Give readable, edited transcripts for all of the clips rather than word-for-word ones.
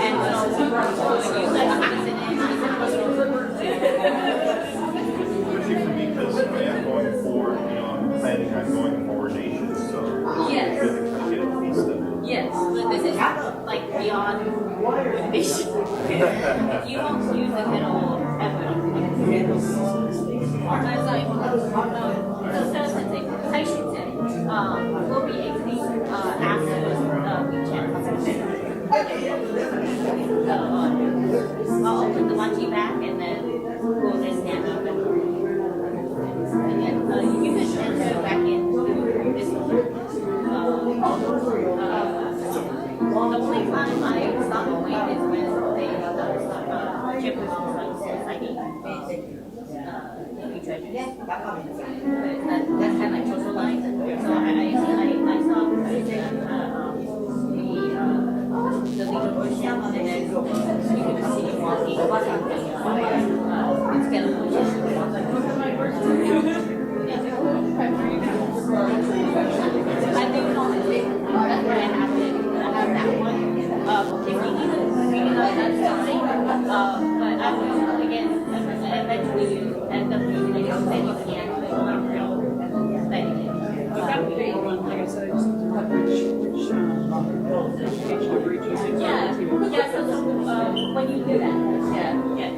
And I'll open the mochi back and then we'll just stand up and then you can enter back into this one. The only time I stop going is when they chip is recycling treasures. That's kind of like social line. So I saw the legal portion, and then you can continue walking instead of pushing. I think that's where I have it. I have that one. If you need it, that's fine. But I will again eventually you end up using it, then you can like like I said, I just need to know which yeah, so when you do that,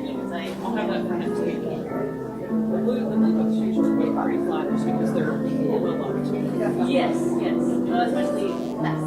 he was like, I'll have that for next week. The blue books usually get pretty flat just because they're overlooked. yes, especially that's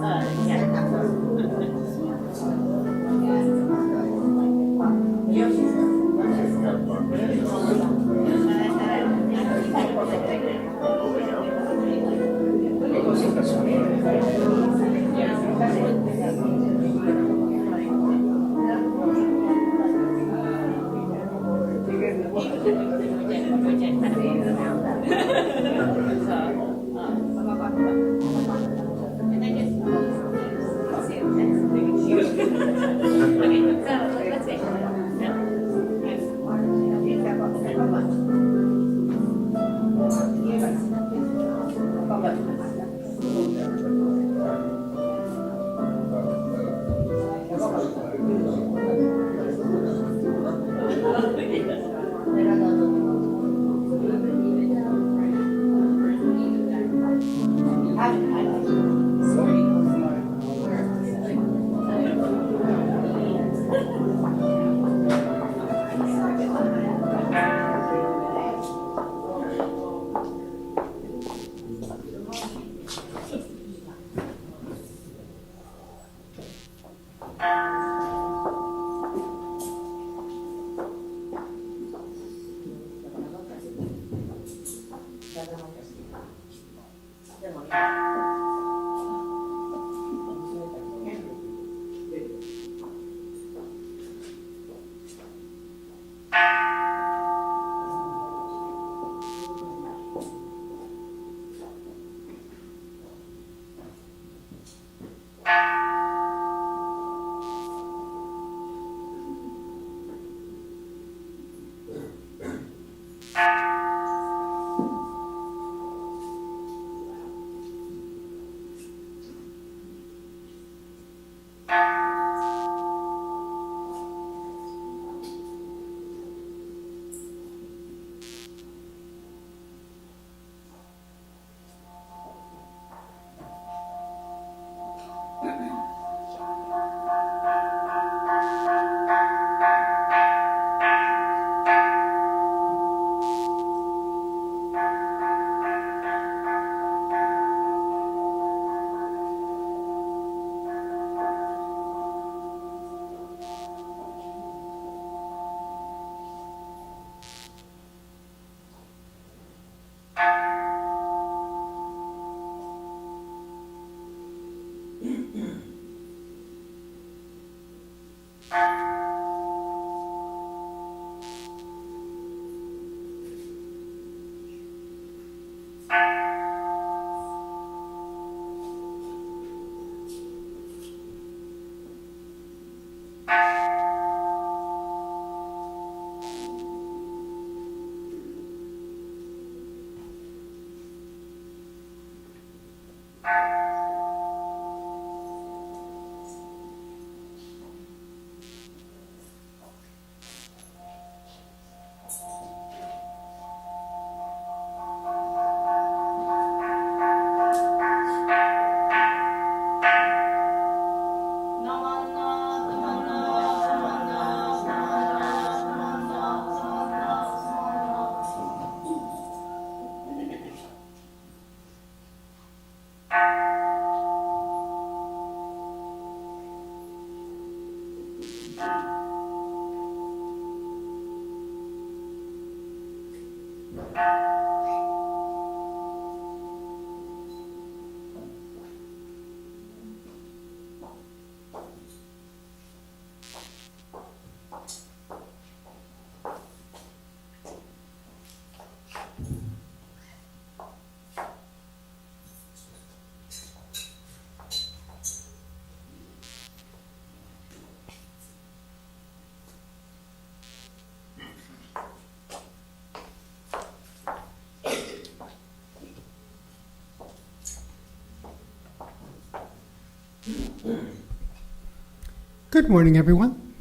Good morning, everyone.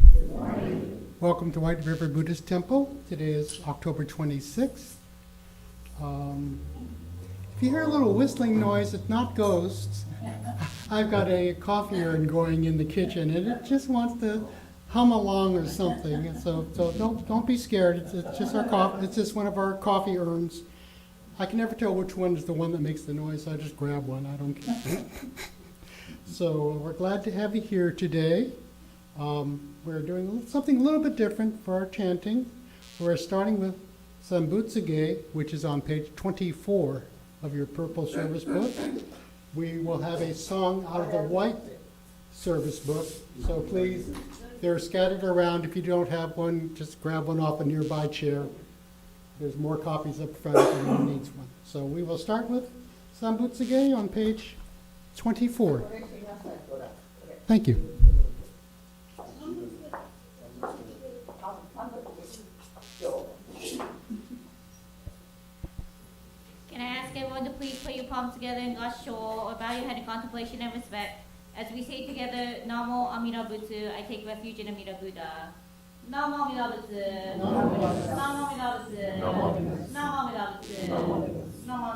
Welcome to White River Buddhist Temple. Today is October 26th. If you hear a little whistling noise, it's not ghosts. I've got a coffee urn going in the kitchen, and it just wants to hum along or something. And so don't be scared. It's just our coffee. It's just one of our coffee urns. I can never tell which one is the one that makes the noise, so I just grab one. I don't care. So we're glad to have you here today. We're doing something a little bit different for our chanting. We're starting with Sambutsage, which is on page 24 of your purple service book. We will have a song out of the white service book, so please, they're scattered around. If you don't have one, just grab one off a nearby chair. There's more copies up front if anyone needs one. So we will start with Sambutsage on page 24. Thank you. Can I ask everyone to please put your palms together in God's show or bow your head in contemplation and respect as we say together, Namo Amida Butsu, I take refuge in Amida Buddha. Namo Amida Butsu. Namo Amida Butsu. Namo Amida Butsu. Namo.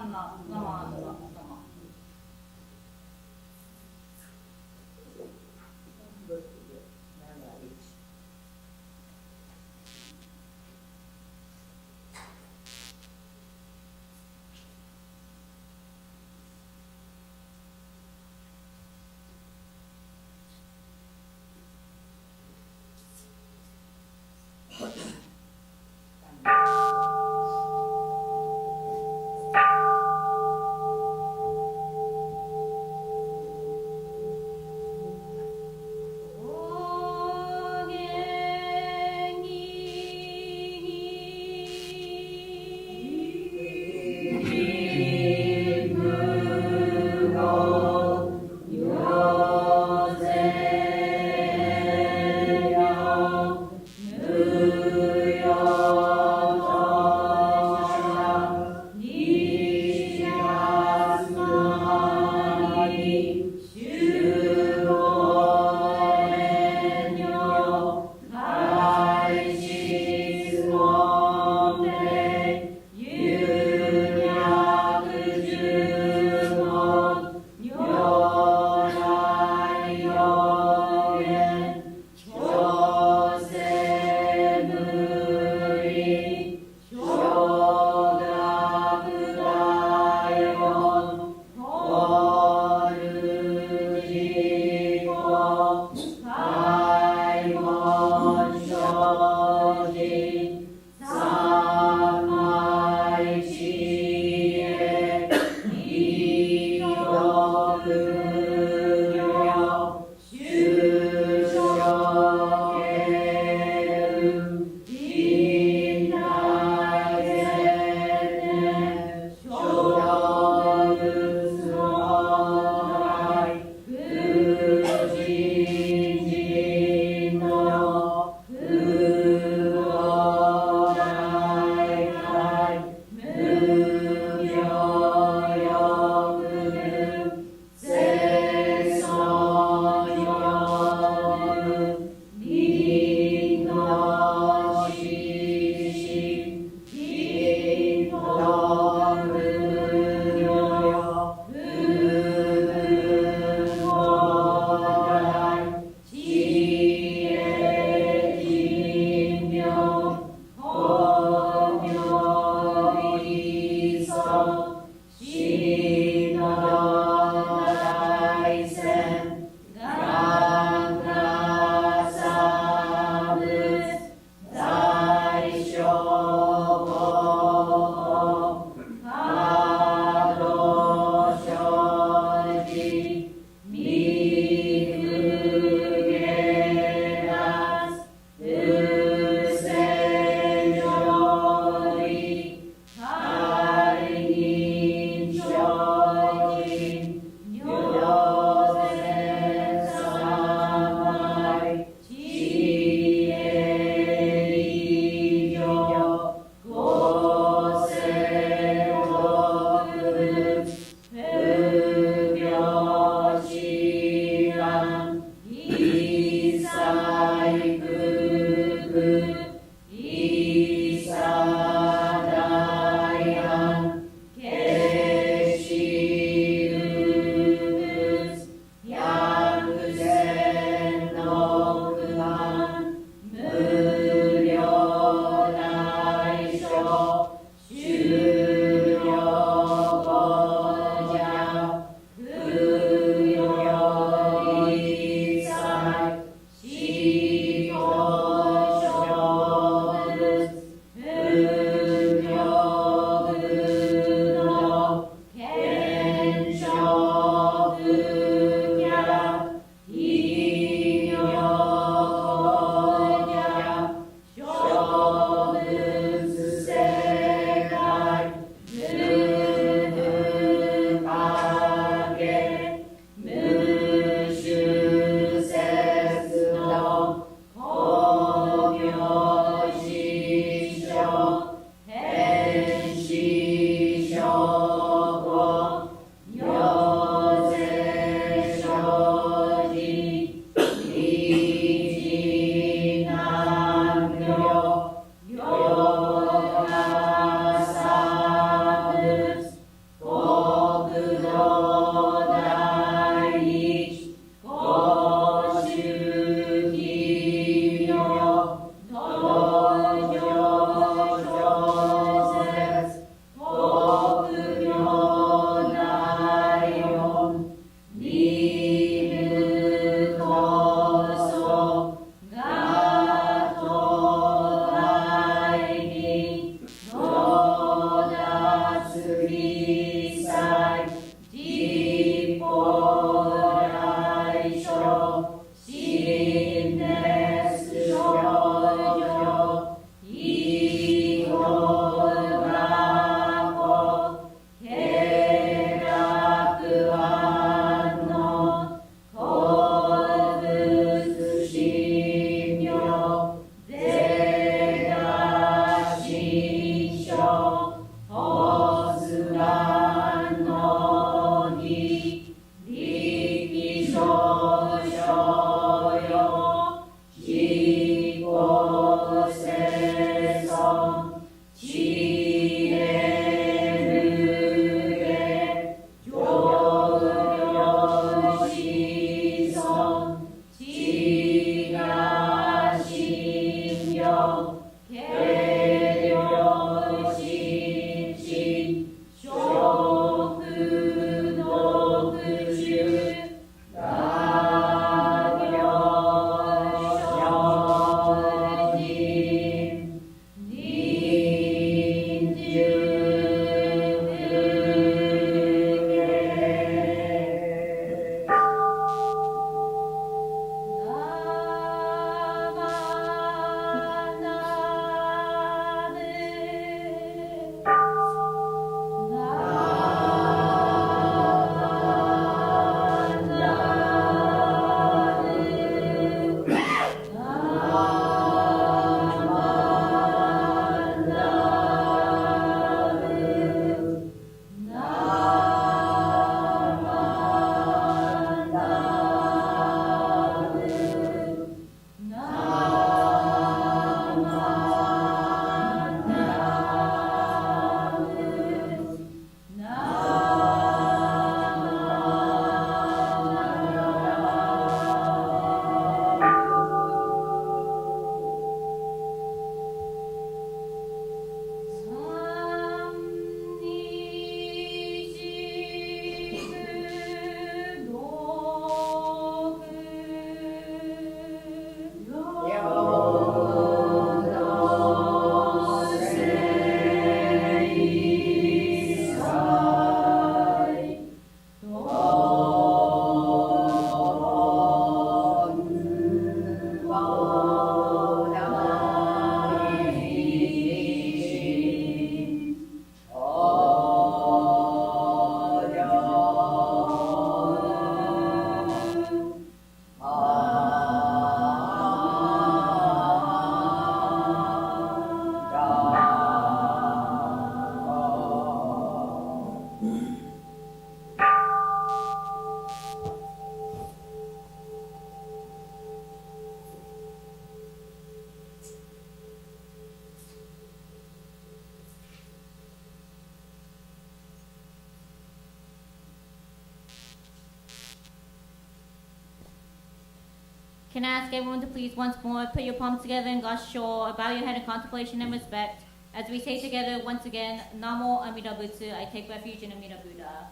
Can I ask everyone to please once more put your palms together in God's shore, bow your head in contemplation and respect, as we say together once again, Namo Amida Butsu, I take refuge in Amida Buddha.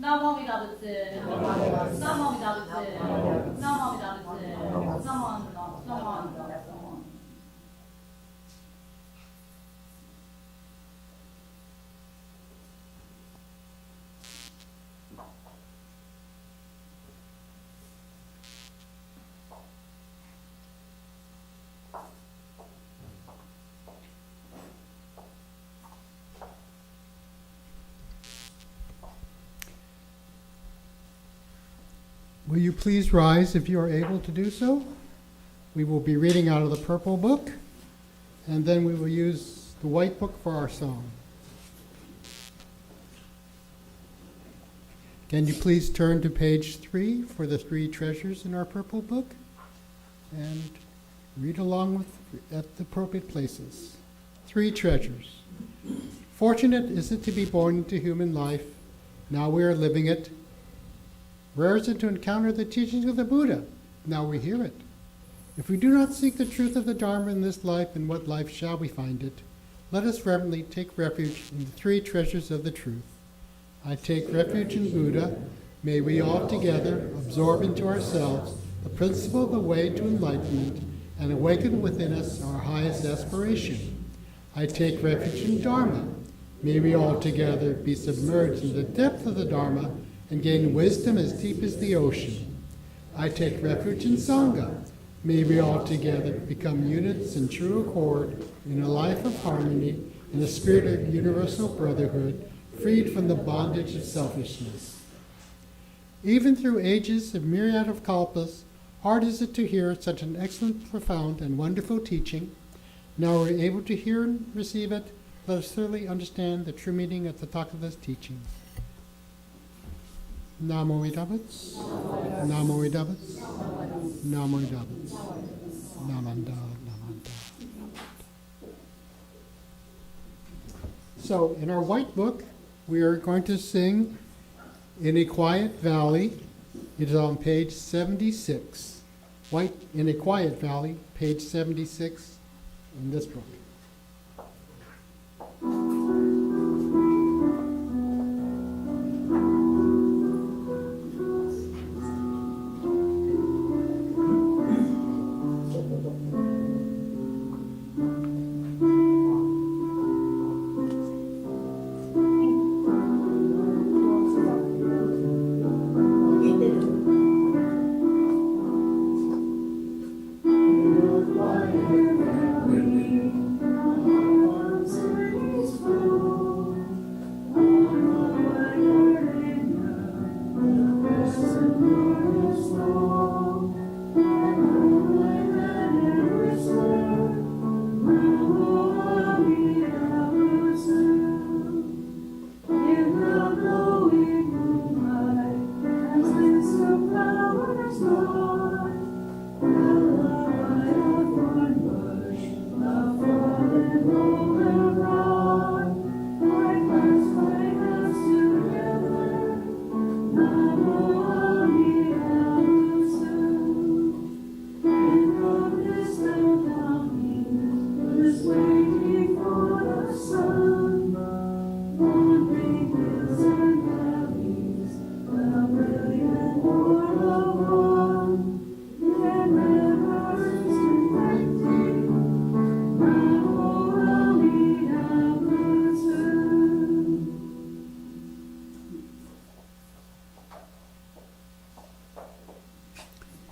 Namo Amida Butsu, Namo Amida Butsu, Namo Amida Butsu, Namo Amida Butsu. Will you please rise if you are able to do so? We will be reading out of the purple book, and then we will use the white book for our song. Can you please turn to page 3 for the 3 treasures in our purple book, and read along with at the appropriate places. 3 treasures. Fortunate is it to be born into human life. Now we are living it. Rare is it to encounter the teachings of the Buddha. Now we hear it. If we do not seek the truth of the Dharma in this life, in what life shall we find it? Let us reverently take refuge in the 3 treasures of the truth. I take refuge in Buddha. May we all together absorb into ourselves the principle of the way to enlightenment and awaken within us our highest aspiration. I take refuge in Dharma. May we all together be submerged in the depth of the Dharma and gain wisdom as deep as the ocean. I take refuge in Sangha. May we all together become units in true accord in a life of harmony, in a spirit of universal brotherhood, freed from the bondage of selfishness. Even through ages of myriad of kalpas, hard is it to hear such an excellent, profound, and wonderful teaching. Now we're able to hear and receive it. Let us thoroughly understand the true meaning of the Tathagata's teaching. Namo Idabats, Namo Idabats, Namo Idabats, Namanda, Namanda. So, in our white book, we are going to sing In a Quiet Valley. It is on page 76. White in a Quiet Valley, page 76 in this book.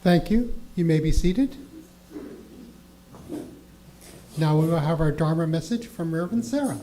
Thank you. You may be seated. Now we will have our Dharma message from Reverend Sarah.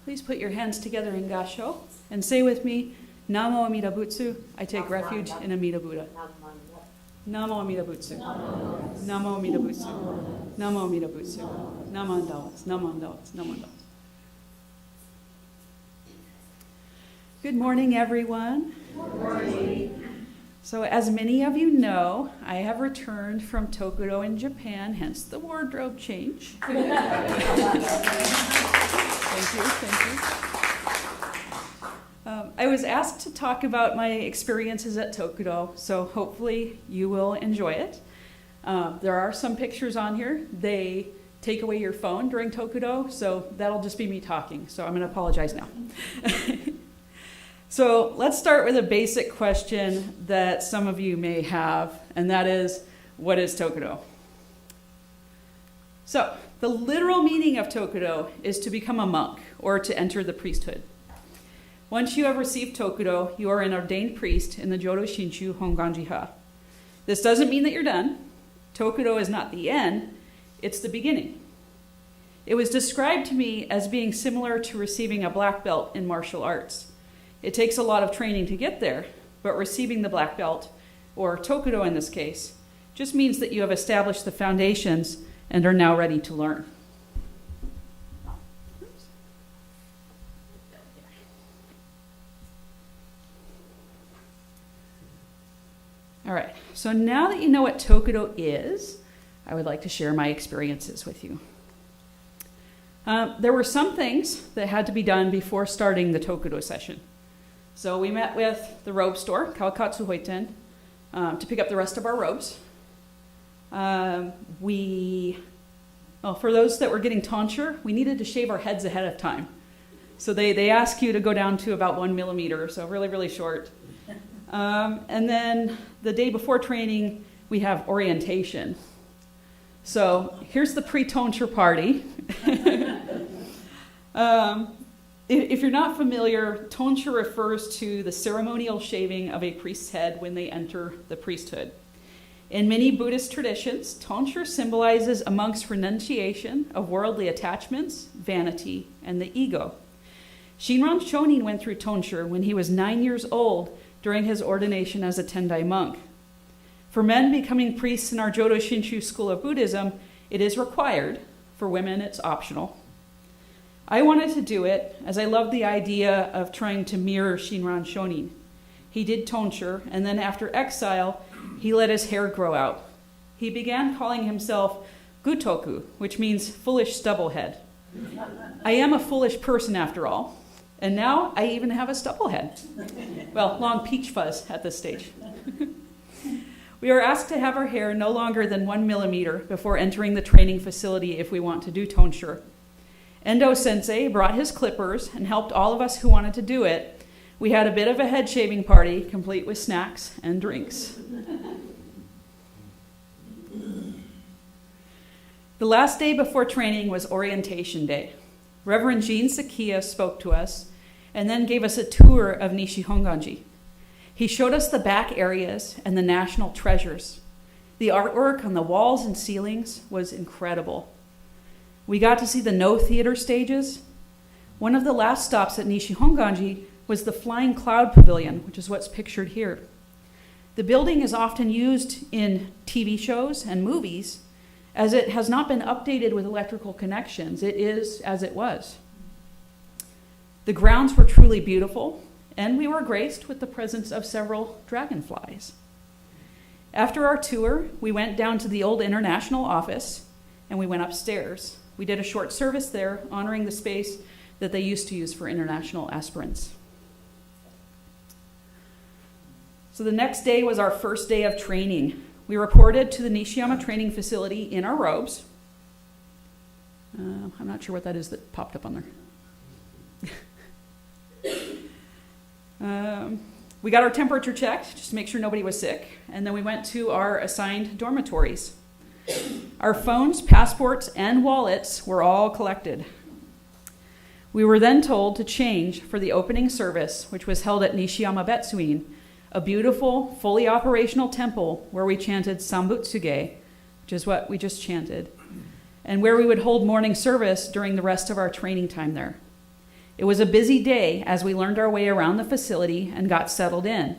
Please put your hands together in Gasho and say with me, Namo Amida Butsu, I take refuge in Amida Buddha. Namo Amida Butsu. Namo Amida Butsu. Namo Amida Butsu. Namo Andalas. Namo Andalas. Namo Andalas. Good morning, everyone. Good morning. So as many of you know, I have returned from Tokudo in Japan, hence the wardrobe change. Thank you. I was asked to talk about my experiences at Tokudo, so hopefully you will enjoy it. There are some pictures on here. They take away your phone during Tokudo, so that'll just be me talking, so I'm going to apologize now. So let's start with a basic question that some of you may have, and that is, what is Tokudo? So the literal meaning of Tokudo is to become a monk or to enter the priesthood. Once you have received Tokudo, you are an ordained priest in the Jodo Shinshu Honganji-ha. This doesn't mean that you're done. Tokudo is not the end, it's the beginning. It was described to me as being similar to receiving a black belt in martial arts. It takes a lot of training to get there, but receiving the black belt, or Tokudo in this case, just means that you have established the foundations and are now ready to learn. All right, so now that you know what Tokudo is, I would like to share my experiences with you. There were some things that had to be done before starting the Tokudo session. So we met with the robe store, Kawakatsu Hoiten, to pick up the rest of our robes. For those that were getting tonsure, we needed to shave our heads ahead of time. So they ask you to go down to about 1 millimeter, so really, really short. And then the day before training, we have orientation. So here's the pre-tonsure party. If you're not familiar, tonsure refers to the ceremonial shaving of a priest's head when they enter the priesthood. In many Buddhist traditions, tonsure symbolizes a monk's renunciation of worldly attachments, vanity, and the ego. Shinran Shonin went through tonsure when he was 9 years old during his ordination as a Tendai monk. For men becoming priests in our Jodo Shinshu school of Buddhism, it is required. For women, it's optional. I wanted to do it as I loved the idea of trying to mirror Shinran Shonin. He did tonsure, and then after exile, he let his hair grow out. He began calling himself Gutoku, which means foolish stubblehead. I am a foolish person after all, and now I even have a stubblehead. Well, long peach fuzz at this stage. We are asked to have our hair no longer than 1 millimeter before entering the training facility if we want to do tonsure. Endo Sensei brought his clippers and helped all of us who wanted to do it. We had a bit of a head shaving party, complete with snacks and drinks. The last day before training was orientation day. Reverend Jean Sakia spoke to us and then gave us a tour of Nishi Honganji. He showed us the back areas and the national treasures. The artwork on the walls and ceilings was incredible. We got to see the no theater stages. One of the last stops at Nishi Honganji was the Flying Cloud Pavilion, which is what's pictured here. The building is often used in TV shows and movies, as it has not been updated with electrical connections. It is as it was. The grounds were truly beautiful, and we were graced with the presence of several dragonflies. After our tour, we went down to the old international office, and we went upstairs. We did a short service there, honoring the space that they used to use for international aspirants. So the next day was our first day of training. We reported to the Nishiyama training facility in our robes. I'm not sure what that is that popped up on there. We got our temperature checked, just to make sure nobody was sick, and then we went to our assigned dormitories. Our phones, passports, and wallets were all collected. We were then told to change for the opening service, which was held at Nishiyama Betsuin, a beautiful, fully operational temple where we chanted Sambutsuge, which is what we just chanted, and where we would hold morning service during the rest of our training time there. It was a busy day as we learned our way around the facility and got settled in.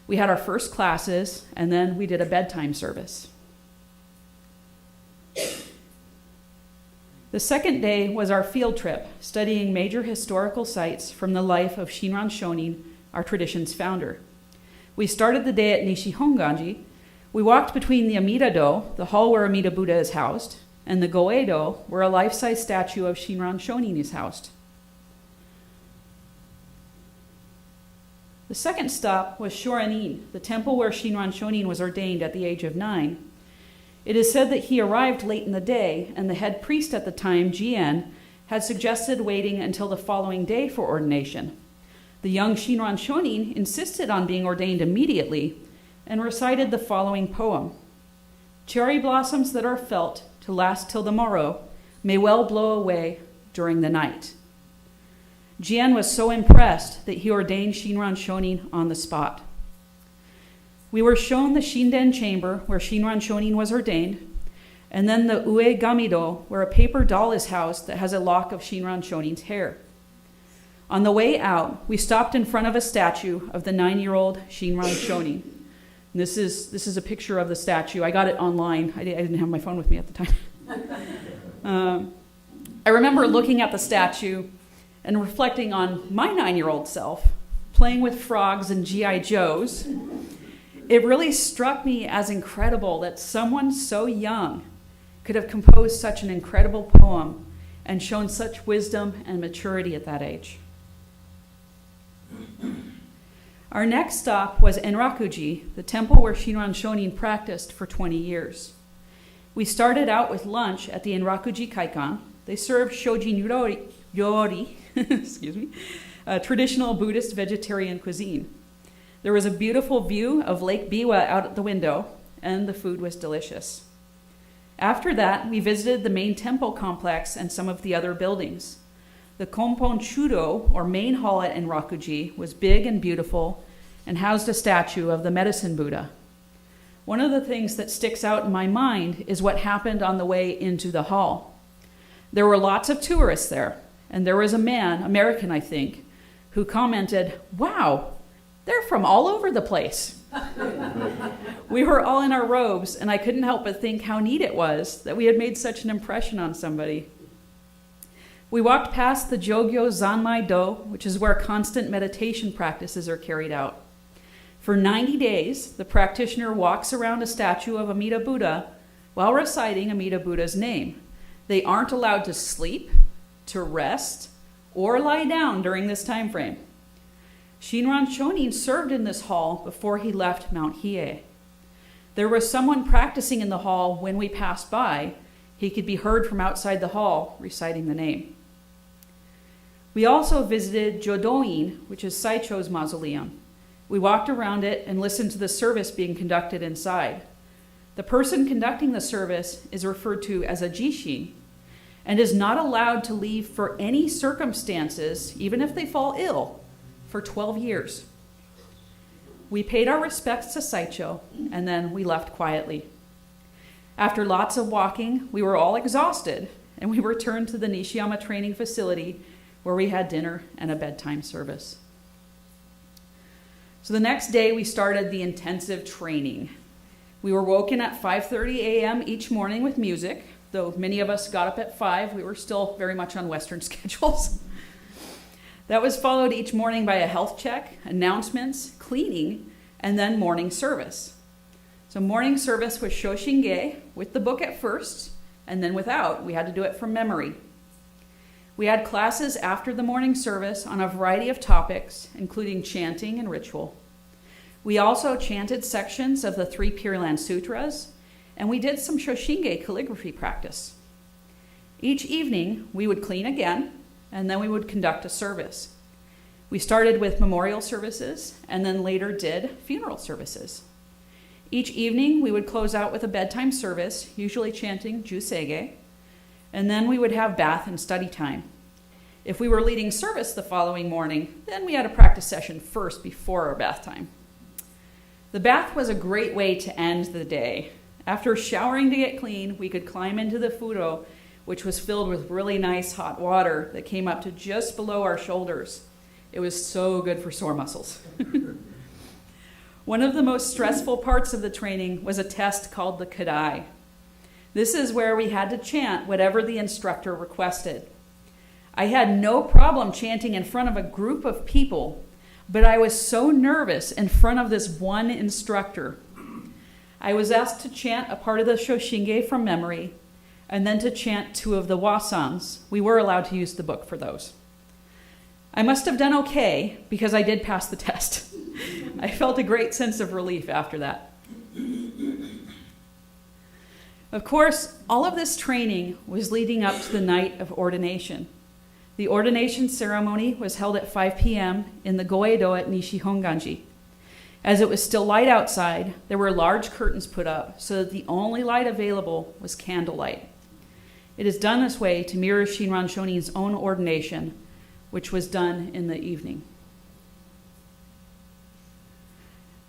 We had our first classes, and then we did a bedtime service. The second day was our field trip, studying major historical sites from the life of Shinran Shonin, our tradition's founder. We started the day at Nishihonganji. We walked between the Amida-do, the hall where Amida Buddha is housed, and the Goe-do, where a life-size statue of Shinran Shonin is housed. The second stop was Shorin, the temple where Shinran Shonin was ordained at the age of 9. It is said that he arrived late in the day, and the head priest at the time, Jien, had suggested waiting until the following day for ordination. The young Shinran Shonin insisted on being ordained immediately and recited the following poem. Cherry blossoms that are felt to last till the morrow may well blow away during the night. Jien was so impressed that he ordained Shinran Shonin on the spot. We were shown the Shinden chamber where Shinran Shonin was ordained, and then the Ue Gamido, where a paper doll is housed that has a lock of Shinran Shonin's hair. On the way out, we stopped in front of a statue of the 9-year-old Shinran Shonin. And this is a picture of the statue. I got it online. I didn't have my phone with me at the time. I remember looking at the statue and reflecting on my 9-year-old self, playing with frogs and G.I. Joes. It really struck me as incredible that someone so young could have composed such an incredible poem and shown such wisdom and maturity at that age. Our next stop was Enrakuji, the temple where Shinran Shonin practiced for 20 years. We started out with lunch at the Enrakuji Kaikan. They served shojin yori, traditional Buddhist vegetarian cuisine. There was a beautiful view of Lake Biwa out the window, and the food was delicious. After that, we visited the main temple complex and some of the other buildings. The Kompon Chudo, or main hall at Enrakuji, was big and beautiful and housed a statue of the medicine Buddha. One of the things that sticks out in my mind is what happened on the way into the hall. There were lots of tourists there, and there was a man, American I think, who commented, "Wow, they're from all over the place." We were all in our robes, and I couldn't help but think how neat it was that we had made such an impression on somebody. We walked past the Jogyo Zanmai Do, which is where constant meditation practices are carried out. For 90 days, the practitioner walks around a statue of Amida Buddha while reciting Amida Buddha's name. They aren't allowed to sleep, to rest, or lie down during this time frame. Shinran Shonin served in this hall before he left Mount Hiei. There was someone practicing in the hall when we passed by. He could be heard from outside the hall reciting the name. We also visited Jodoin, which is Saicho's mausoleum. We walked around it and listened to the service being conducted inside. The person conducting the service is referred to as a jishin and is not allowed to leave for any circumstances, even if they fall ill, for 12 years. We paid our respects to Saicho, and then we left quietly. After lots of walking, we were all exhausted, and we returned to the Nishiyama training facility where we had dinner and a bedtime service. So the next day, we started the intensive training. We were woken at 5:30 a.m. each morning with music. Though many of us got up at 5, we were still very much on Western schedules. That was followed each morning by a health check, announcements, cleaning, and then morning service. So morning service was Shoshinge, with the book at first, and then without. We had to do it from memory. We had classes after the morning service on a variety of topics, including chanting and ritual. We also chanted sections of the 3 Pure Land Sutras, and we did some Shoshinge calligraphy practice. Each evening, we would clean again, and then we would conduct a service. We started with memorial services, and then later did funeral services. Each evening, we would close out with a bedtime service, usually chanting Jusege, and then we would have bath and study time. If we were leading service the following morning, then we had a practice session first before our bath time. The bath was a great way to end the day. After showering to get clean, we could climb into the furo, which was filled with really nice hot water that came up to just below our shoulders. It was so good for sore muscles. One of the most stressful parts of the training was a test called the Kadai. This is where we had to chant whatever the instructor requested. I had no problem chanting in front of a group of people, but I was so nervous in front of this one instructor. I was asked to chant a part of the Shoshinge from memory, and then to chant 2 of the wasans. We were allowed to use the book for those. I must have done okay, because I did pass the test. I felt a great sense of relief after that. Of course, all of this training was leading up to the night of ordination. The ordination ceremony was held at 5 p.m. in the Goedo at Nishihonganji. As it was still light outside, there were large curtains put up so that the only light available was candlelight. It is done this way to mirror Shinran Shonin's own ordination, which was done in the evening.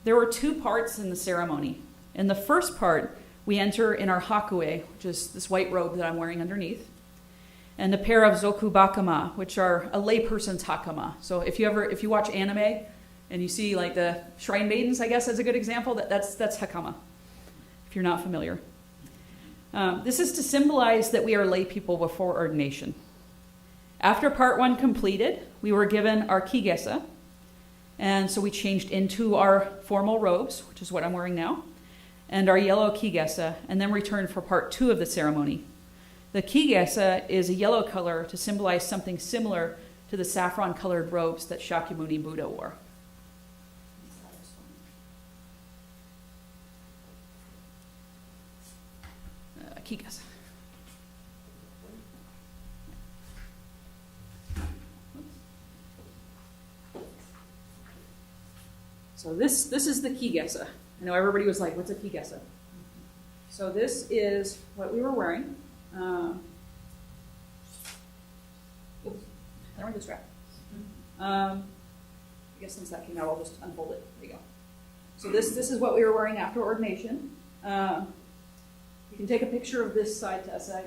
There were 2 parts in the ceremony. In the first part, we enter in our hakue, which is this white robe that I'm wearing underneath, and a pair of zokubakama, which are a layperson's hakama. So if you watch anime and you see like the shrine maidens, I guess that's a good example, that's hakama, if you're not familiar. This is to symbolize that we are lay people before ordination. After part 1 completed, we were given our kigesa, and so we changed into our formal robes, which is what I'm wearing now, and our yellow kigesa, and then returned for part 2 of the ceremony. The kigesa is a yellow color to symbolize something similar to the saffron-colored robes that Shakyamuni Buddha wore. Kigesa. So this is the kigesa. I know everybody was like, what's a kigesa? So this is what we were wearing. Oops, I don't the strap. I guess since that came out, I'll just unfold it. There you go. So this is what we were wearing after ordination. You can take a picture of this side, Tessa.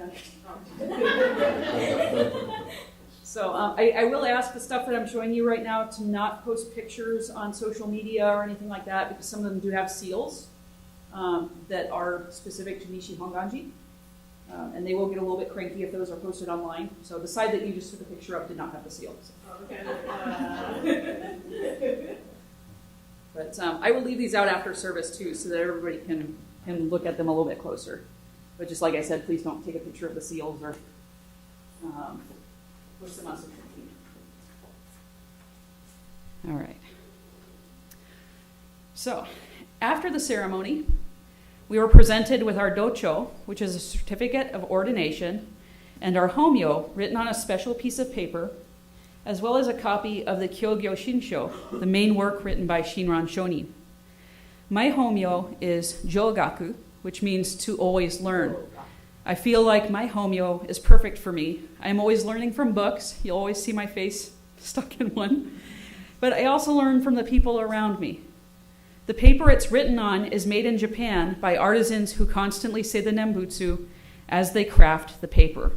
So I will ask the stuff that I'm showing you right now to not post pictures on social media or anything like that, because some of them do have seals that are specific to Nishi Honganji. And they will get a little bit cranky if those are posted online. So the side that you just took a picture of did not have the seal. So. But I will leave these out after service too, so that everybody can look at them a little bit closer. But just like I said, please don't take a picture of the seals or post them on social media. All right. So after the ceremony, we were presented with our docho, which is a certificate of ordination, and our homyo, written on a special piece of paper, as well as a copy of the Kyogyo Shinsho, the main work written by Shinran Shonin. My homyo is jogaku, which means to always learn. I feel like my homyo is perfect for me. I'm always learning from books. You'll always see my face stuck in one. But I also learn from the people around me. The paper it's written on is made in Japan by artisans who constantly say the nembutsu as they craft the paper.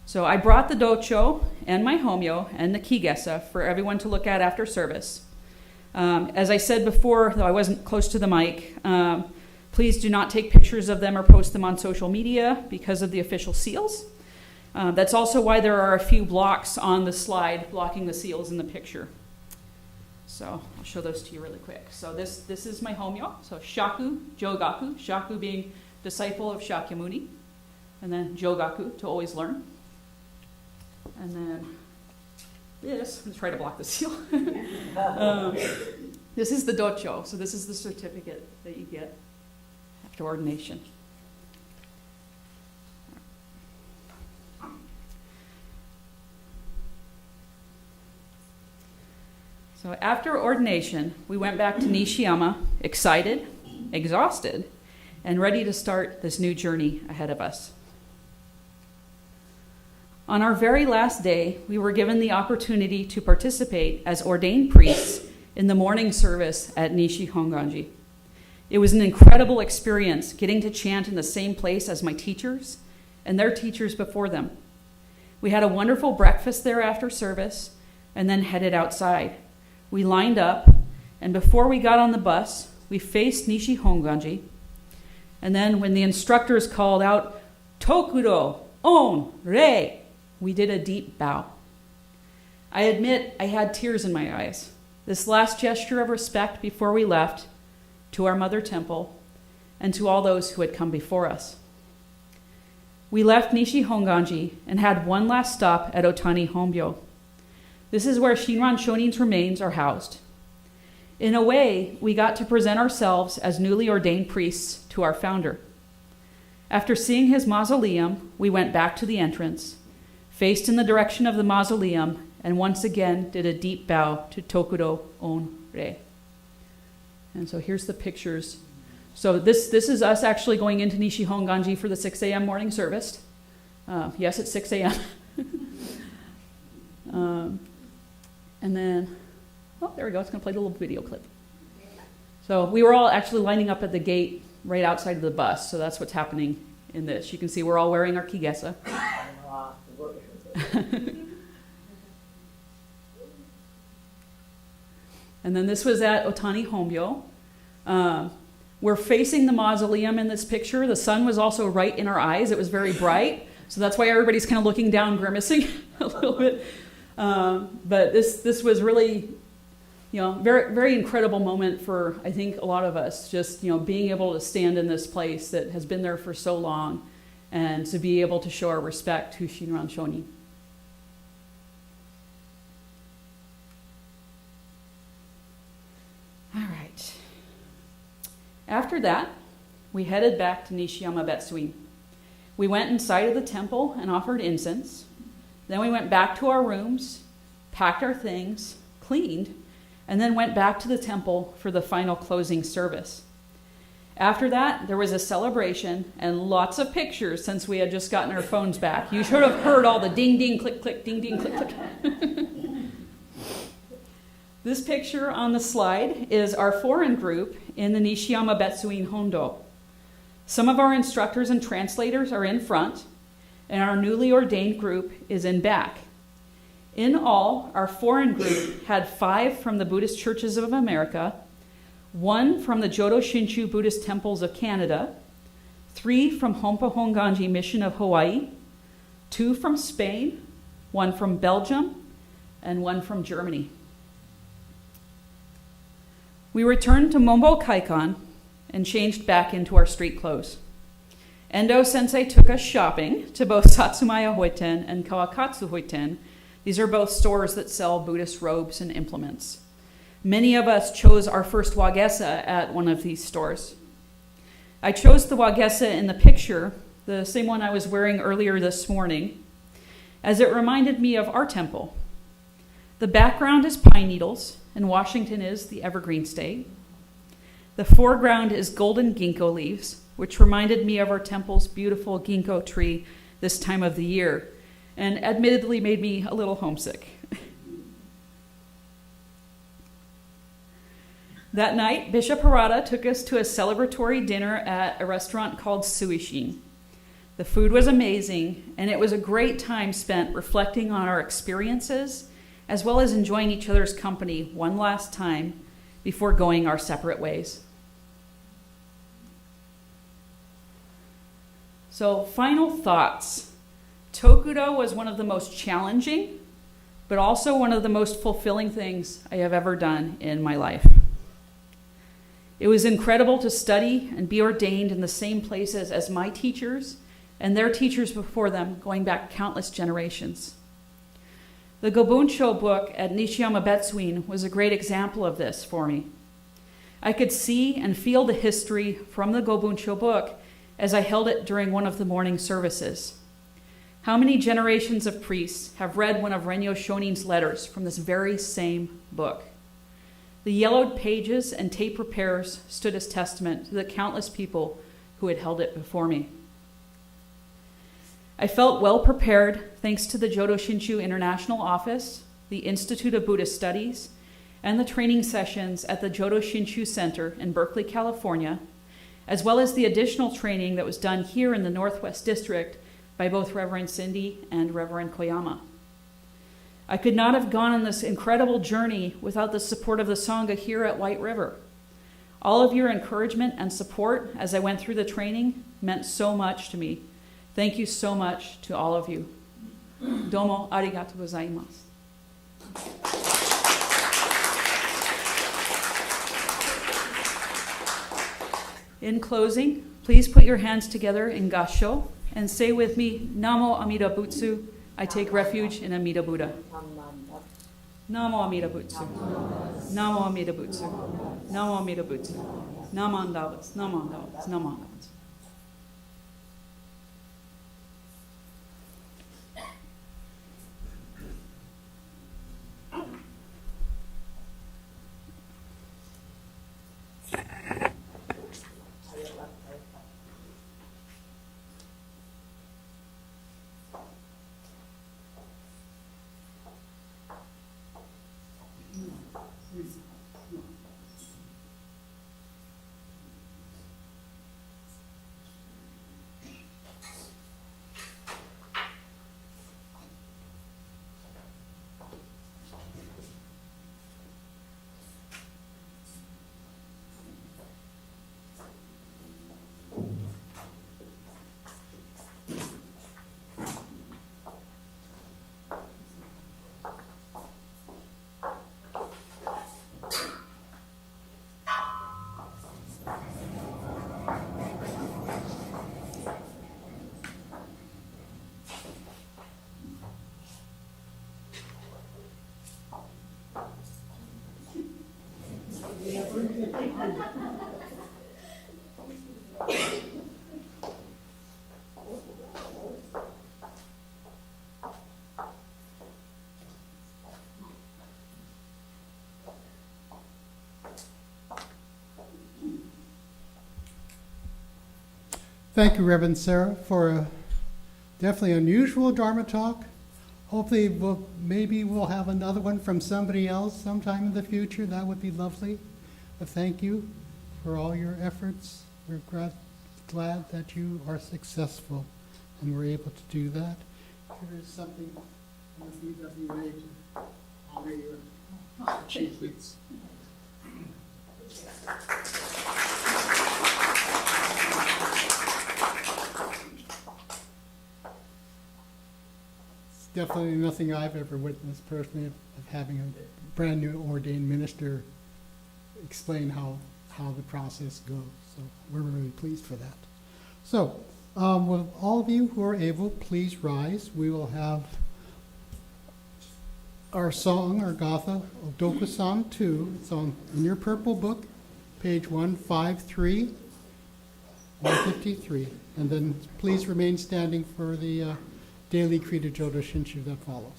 So I brought the docho and my homyo and the kigesa for everyone to look at after service. As I said before, though I wasn't close to the mic, please do not take pictures of them or post them on social media because of the official seals. That's also why there are a few blocks on the slide blocking the seals in the picture. So I'll show those to you really quick. So this is my homyo. So shaku, jogaku, shaku being disciple of Shakyamuni, and then jogaku, to always learn. And then this, let's try to block the seal. This is the docho, so this is the certificate that you get after ordination. So after ordination, we went back to Nishiyama, excited, exhausted, and ready to start this new journey ahead of us. On our very last day, we were given the opportunity to participate as ordained priests in the morning service at Nishi Honganji. It was an incredible experience getting to chant in the same place as my teachers and their teachers before them. We had a wonderful breakfast there after service and then headed outside. We lined up, and before we got on the bus, we faced Nishi Honganji. And then when the instructors called out, "Tokudo, on, rei," we did a deep bow. I admit I had tears in my eyes. This last gesture of respect before we left, to our mother temple, and to all those who had come before us. We left Nishi Honganji and had one last stop at Otani Honbyo. This is where Shinran Shonin's remains are housed. In a way, we got to present ourselves as newly ordained priests to our founder. After seeing his mausoleum, we went back to the entrance, faced in the direction of the mausoleum, and once again did a deep bow to Tokudo On Rei. And so here's the pictures. So this is us actually going into Nishi Honganji for the 6 a.m. morning service. Yes, it's 6 a.m. And then, oh, there we go. It's going to play the little video clip. So we were all actually lining up at the gate right outside of the bus. So that's what's happening in this. You can see we're all wearing our kigesa. And then this was at Otani Honbyo. We're facing the mausoleum in this picture. The sun was also right in our eyes. It was very bright. So that's why everybody's kind of looking down, grimacing a little bit. But this was really, very, very incredible moment for, I think, a lot of us. Just, being able to stand in this place that has been there for so long and to be able to show our respect to Shinran Shonin. All right. After that, we headed back to Nishiyama Betsuin. We went inside of the temple and offered incense. Then we went back to our rooms, packed our things, cleaned, and then went back to the temple for the final closing service. After that, there was a celebration and lots of pictures since we had just gotten our phones back. You should have heard all the ding, ding, click, click, ding, ding, click, click. This picture on the slide is our foreign group in the Nishiyama Betsuin Hondo. Some of our instructors and translators are in front, and our newly ordained group is in back. In all, our foreign group had 5 from the Buddhist Churches of America, 1 from the Jodo Shinshu Buddhist Temples of Canada, 3 from Hompa Honganji Mission of Hawaii, 2 from Spain, 1 from Belgium, and 1 from Germany. We returned to Mombo Kaikon and changed back into our street clothes. Endo Sensei took us shopping to both Satsumaya Hoiten and Kawakatsu Hoiten. These are both stores that sell Buddhist robes and implements. Many of us chose our first wagesa at one of these stores. I chose the wagesa in the picture, the same one I was wearing earlier this morning, as it reminded me of our temple. The background is pine needles, and Washington is the evergreen state. The foreground is golden ginkgo leaves, which reminded me of our temple's beautiful ginkgo tree this time of the year, and admittedly made me a little homesick. That night, Bishop Harada took us to a celebratory dinner at a restaurant called Suishin. The food was amazing, and it was a great time spent reflecting on our experiences, as well as enjoying each other's company one last time before going our separate ways. So, final thoughts. Tokudo was one of the most challenging, but also one of the most fulfilling things I have ever done in my life. It was incredible to study and be ordained in the same places as my teachers and their teachers before them, going back countless generations. The Gobunsho book at Nishiyama Betsuin was a great example of this for me. I could see and feel the history from the Gobuncho book as I held it during one of the morning services. How many generations of priests have read one of Renyo Shonin's letters from this very same book? The yellowed pages and tape repairs stood as testament to the countless people who had held it before me. I felt well prepared thanks to the Jodo Shinshu International Office, the Institute of Buddhist Studies, and the training sessions at the Jodo Shinshu Center in Berkeley, California, as well as the additional training that was done here in the Northwest District by both Reverend Cindy and Reverend Koyama. I could not have gone on this incredible journey without the support of the Sangha here at White River. All of your encouragement and support as I went through the training meant so much to me. Thank you so much to all of you. Domo arigatou gozaimasu. In closing, please put your hands together in Gassho and say with me, Namo Amida Butsu, I take refuge in Amida Buddha. Namo Amida Butsu. Namo Amida Butsu. Namo Amida Butsu. Naman Dawas. Naman Dawas. Naman Dawas. Thank you, Reverend Sarah, for a definitely unusual Dharma talk. Hopefully, maybe we'll have another one from somebody else sometime in the future. That would be lovely. But thank you for all your efforts. We're glad that you are successful and were able to do that. Here is something from the BWA to honor your achievements. Definitely nothing I've ever witnessed personally of having a brand new ordained minister explain how the process goes. So we're really pleased for that. So will all of you who are able, please rise. We will have our song, our Gatha, Odoka-san 2. It's in your purple book, page 153, 153. And then please remain standing for the Daily Creed of Jodo Shinshu that follows.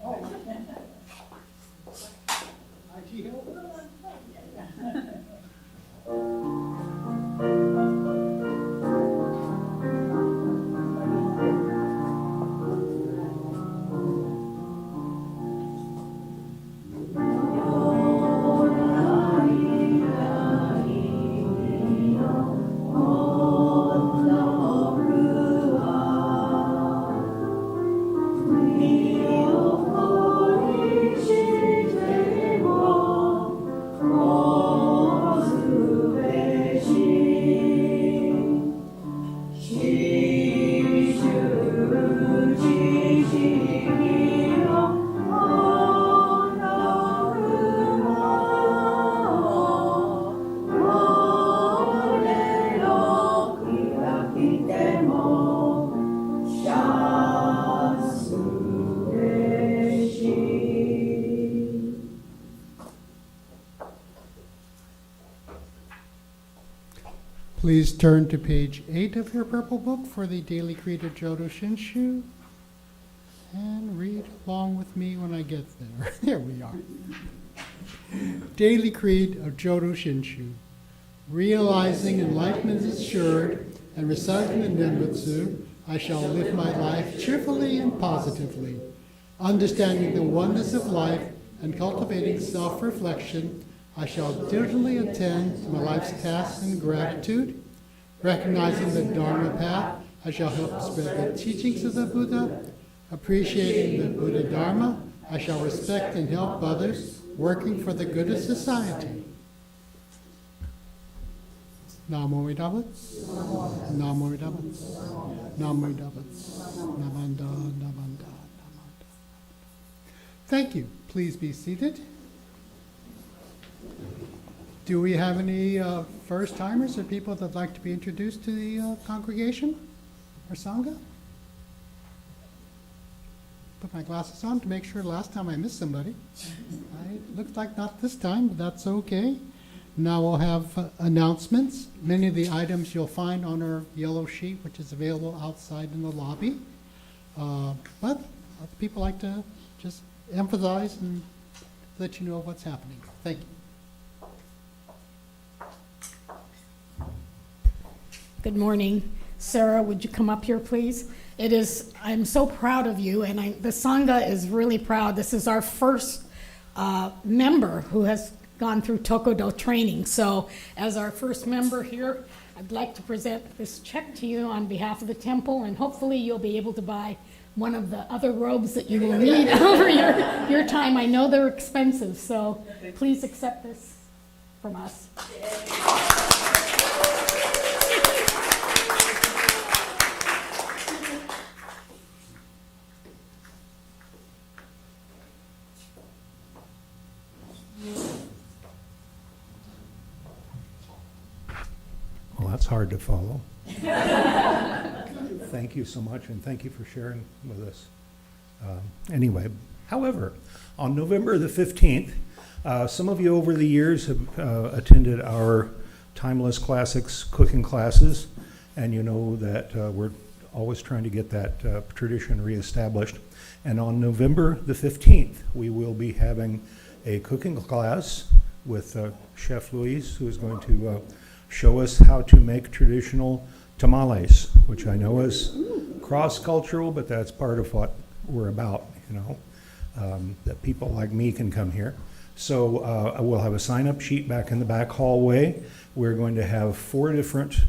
Oh, Please turn to page 8 of your purple book for the Daily Creed of Jodo Shinshu. And read along with me when I get there. There we are. Daily Creed of Jodo Shinshu. Realizing enlightenment is assured and reciting the Nembutsu, I shall live my life cheerfully and positively. Understanding the oneness of life and cultivating self-reflection, I shall diligently attend to my life's tasks in gratitude. Recognizing the Dharma path, I shall help spread the teachings of the Buddha. Appreciating the Buddha Dharma, I shall respect and help others, working for the good of society. Namo Vedavats, Namo Vedavats, Namo Vedavats, Namanda, Namanda, Namanda. Thank you. Please be seated. Do we have any first-timers or people that would like to be introduced to the congregation or Sangha? Put my glasses on to make sure last time I missed somebody. It looks like not this time, but that's okay. Now we'll have announcements. Many of the items you'll find on our yellow sheet, which is available outside in the lobby. But people like to just emphasize and let you know what's happening. Thank you. Good morning. Sarah, would you come up here, please? I'm so proud of you, and the Sangha is really proud. This is our first member who has gone through Tokudo training. So as our first member here, I'd like to present this check to you on behalf of the temple, and hopefully you'll be able to buy one of the other robes that you will need over your time. I know they're expensive, so please accept this from us. Well, that's hard to follow. Thank you so much, and thank you for sharing with us. Anyway, however, on November the 15th, some of you over the years have attended our Timeless Classics cooking classes, and you know that we're always trying to get that tradition reestablished. And on November the 15th, we will be having a cooking class with Chef Luis, who is going to show us how to make traditional tamales, which I know is cross-cultural, but that's part of what we're about, you know, that people like me can come here. So we'll have a sign-up sheet back in the back hallway. We're going to have 4 different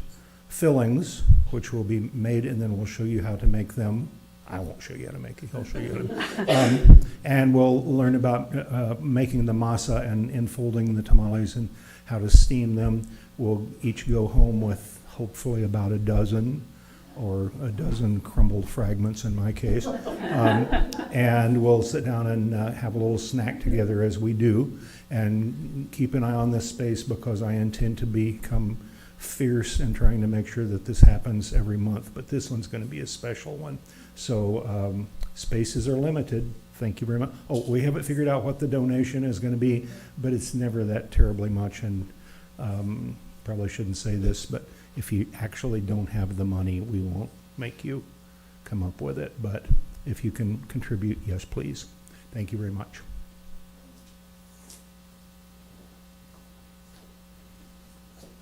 fillings, which will be made, and then we'll show you how to make them. I won't show you how to make it, he'll show you how to. And we'll learn about making the masa and enfolding the tamales and how to steam them. We'll each go home with hopefully about a dozen or a dozen crumbled fragments in my case. And we'll sit down and have a little snack together as we do. And keep an eye on this space because I intend to become fierce in trying to make sure that this happens every month. But this one's going to be a special one. So spaces are limited. Thank you very much. Oh, we haven't figured out what the donation is going to be, but it's never that terribly much. And probably shouldn't say this, but if you actually don't have the money, we won't make you come up with it. But if you can contribute, yes, please. Thank you very much.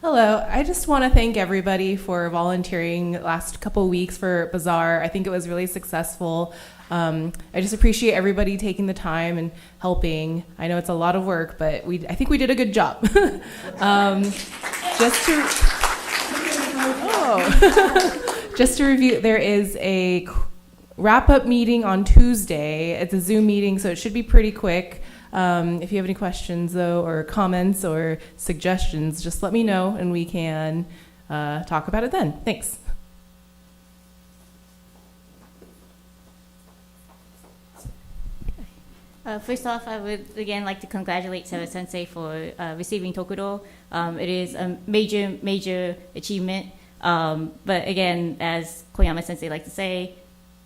Hello, I just want to thank everybody for volunteering the last couple of weeks for Bazaar. I think it was really successful. I just appreciate everybody taking the time and helping. I know it's a lot of work, but I think we did a good job. Just to review, there is a wrap-up meeting on Tuesday. It's a Zoom meeting, so it should be pretty quick. If you have any questions, though, or comments or suggestions, just let me know, and we can talk about it then. Thanks. First off, I would again like to congratulate Sarah Sensei for receiving Tokudo. It is a major achievement. But again, as Koyama Sensei likes to say,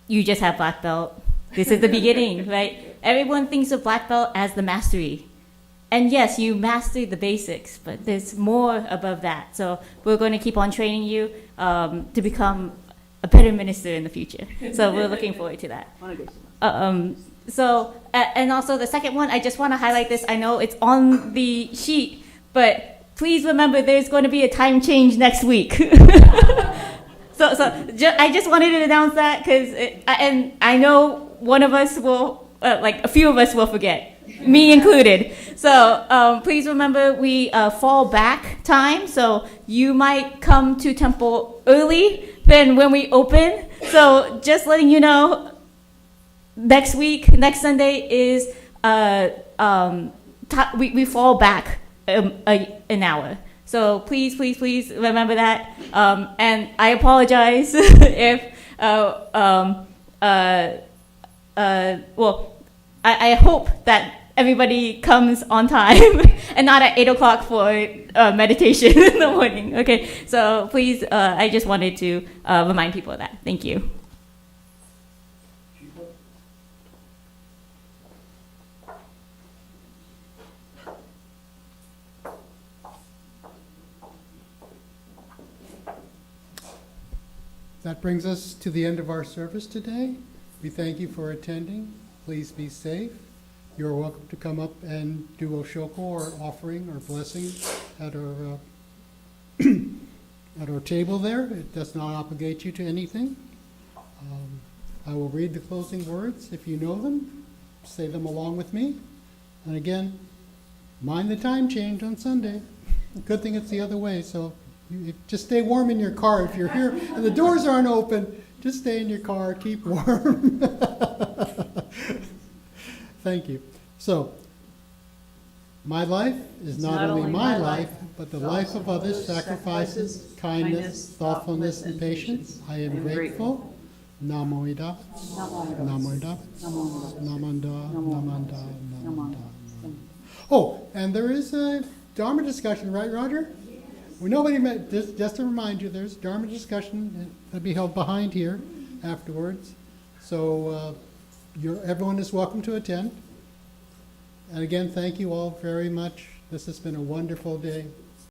you just have black belt. This is the beginning, right? Everyone thinks of black belt as the mastery. and yes, you mastered the basics, but there's more above that. So we're going to keep on training you to become a better minister in the future. So we're looking forward to that. And also the second one, I just want to highlight this. I know it's on the sheet, but please remember there's going to be a time change next week. I just wanted to announce that and I know one of us will, a few of us will forget, me included. So please remember we fall back time, so you might come to temple early than when we open. So just letting you know, next Sunday is we fall back an hour. So please remember that. And I apologize if I hope that everybody comes on time and not at 8 o'clock for meditation in the morning. Okay, so please, I just wanted to remind people of that. Thank you. That brings us to the end of our service today. We thank you for attending. Please be safe. You're welcome to come up and do oshoko or offering or blessing at our at our table there. It does not obligate you to anything. I will read the closing words. If you know them, say them along with me. And again, mind the time change on Sunday. Good thing it's the other way, so just stay warm in your car. If you're here and the doors aren't open, just stay in your car, keep warm. Thank you. So, my life is not only my life, but the life of others, sacrifices, kindness, thoughtfulness, and patience. I am grateful. Namo Ida. Namo Ida. Namanda. Namanda. Namanda. Oh, and there is a Dharma discussion, right, Roger? Nobody met, just to remind you, there's Dharma discussion that'll be held behind here afterwards. So everyone is welcome to attend. And again, thank you all very much. This has been a wonderful day.